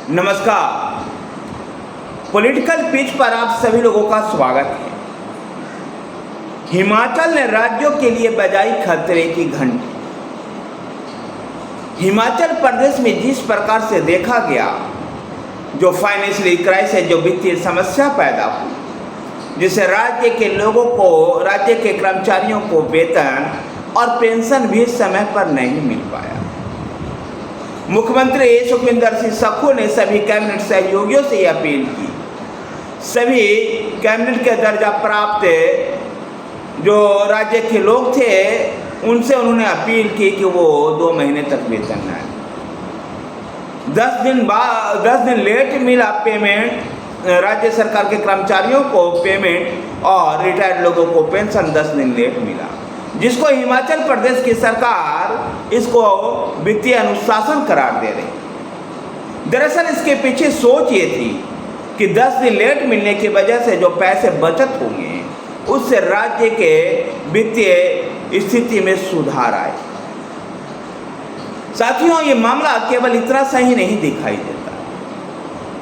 नमस्कार। Political pitch पर आप सभी लोगों का स्वागत है। हिमाचल ने राज्यों के लिए बजाई खतरे की घंटी। हिमाचल प्रदेश में जिस प्रकार से देखा गया जो फाइनेंशियल क्राइसिस, जो वित्तीय समस्या पैदा हुई, जिससे राज्य के लोगों को, राज्य के कर्मचारियों को वेतन और पेंशन भी समय पर नहीं मिल पाया। मुख्यमंत्री सुखविंदर सिंह सुक्खू ने सभी कैबिनेट सहयोगियों से यह अपील की, सभी कैबिनेट के दर्जा प्राप्त जो राज्य के लोग थे उनसे उन्होंने अपील की कि वो 2 महीने तक वेतन न आए। 10 दिन लेट मिला पेमेंट, राज्य सरकार के कर्मचारियों को पेमेंट और रिटायर्ड लोगों को पेंशन 10 दिन लेट मिला, जिसको हिमाचल प्रदेश की सरकार इसको वित्तीय अनुशासन करार दे रही। दरअसल इसके पीछे सोच ये थी कि 10 दिन लेट मिलने की वजह से जो पैसे बचत होंगे उससे राज्य के वित्तीय स्थिति में सुधार आए। साथियों, ये मामला केवल इतना सही नहीं दिखाई देता,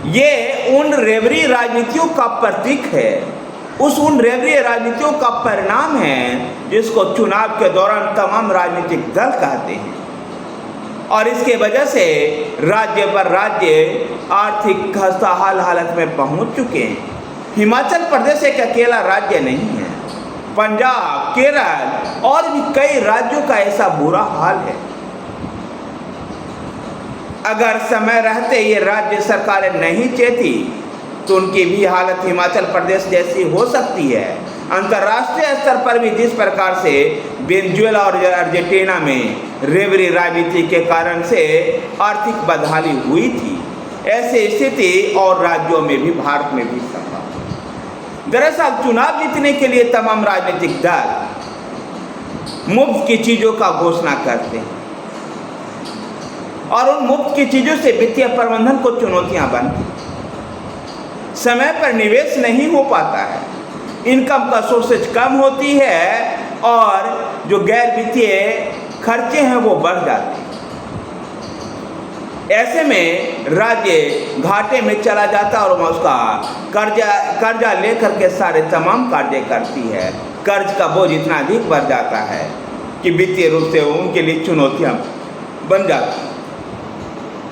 ये उन रेवड़ी राजनीतियों का प्रतीक है, उन रेवड़ी राजनीतियों का परिणाम है जिसको चुनाव के दौरान तमाम राजनीतिक दल कहते हैं। और इसके वजह से राज्य पर राज्य आर्थिक खस्ताहाल हालत में पहुंच चुके हैं। हिमाचल प्रदेश एक अकेला राज्य नहीं है, पंजाब, केरल और भी कई राज्यों का ऐसा बुरा हाल है। अगर समय रहते ये राज्य सरकारें नहीं चेती तो उनकी भी हालत हिमाचल प्रदेश जैसी हो सकती है। अंतर्राष्ट्रीय स्तर पर भी जिस प्रकार से वेनेजुएला और अर्जेंटीना में रेवड़ी राजनीति के कारण से आर्थिक बदहाली हुई थी, ऐसी स्थिति और राज्यों में भी, भारत में भी संभव। दरअसल चुनाव जीतने के लिए तमाम राजनीतिक दल मुफ्त की चीजों का घोषणा करते हैं और उन मुफ्त की चीजों से वित्तीय प्रबंधन को चुनौतियां बनती, समय पर निवेश नहीं हो पाता है, इनकम का सोर्सेज कम होती है और जो गैर वित्तीय खर्चे हैं वो बढ़ जाते हैं। ऐसे में राज्य घाटे में चला जाता है और उसका कर्जा लेकर के सारे तमाम कार्य करती है। कर्ज का बोझ इतना अधिक बढ़ जाता है कि वित्तीय रूप से उनके लिए चुनौतियां बन जाती हैं।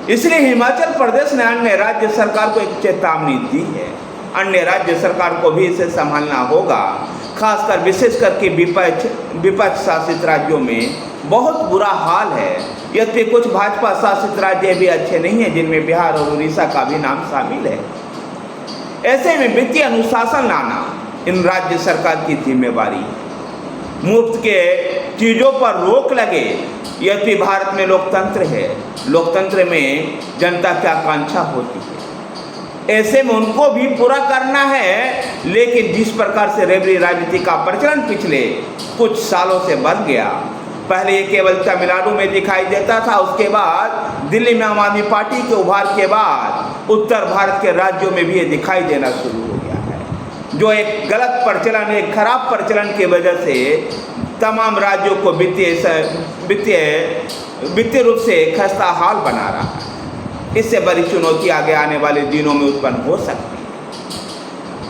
इसलिए हिमाचल प्रदेश ने अन्य राज्य सरकार को एक चेतावनी दी है। अन्य राज्य सरकार को भी इसे संभालना होगा, खासकर विशेष करके विपक्ष शासित राज्यों में बहुत बुरा हाल है। यद्यपि कुछ भाजपा शासित राज्य भी अच्छे नहीं हैं, जिनमें बिहार और उड़ीसा का भी नाम शामिल है। ऐसे में वित्तीय अनुशासन लाना इन राज्य सरकार की जिम्मेवारी है। मुफ्त के चीज़ों पर रोक लगे। यद्यपि भारत में लोकतंत्र है, लोकतंत्र में जनता की आकांक्षा होती है, ऐसे में उनको भी पूरा करना है। लेकिन जिस प्रकार से रेवड़ी राजनीति का प्रचलन पिछले कुछ सालों से बढ़ गया, पहले ये केवल तमिलनाडु में दिखाई देता था, उसके बाद दिल्ली में आम आदमी पार्टी के उभार के बाद उत्तर भारत के राज्यों में भी ये दिखाई देना शुरू हो गया है, जो एक गलत प्रचलन, एक खराब प्रचलन की वजह से तमाम राज्यों को वित्तीय रूप से खस्ता हाल बना रहा है। इससे बड़ी चुनौती आगे आने वाले दिनों में उत्पन्न हो सकती है।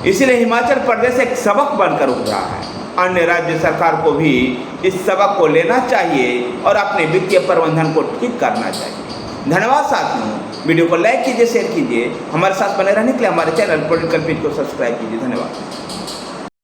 इसलिए हिमाचल प्रदेश एक सबक बनकर उभरा है। अन्य राज्य सरकार को भी इस सबक को लेना चाहिए और अपने वित्तीय प्रबंधन को ठीक करना चाहिए। धन्यवाद साथियों, वीडियो को लाइक कीजिए, शेयर कीजिए, हमारे साथ बने रहने के लिए हमारे चैनल पॉलिटिकल पिच को सब्सक्राइब कीजिए। धन्यवाद।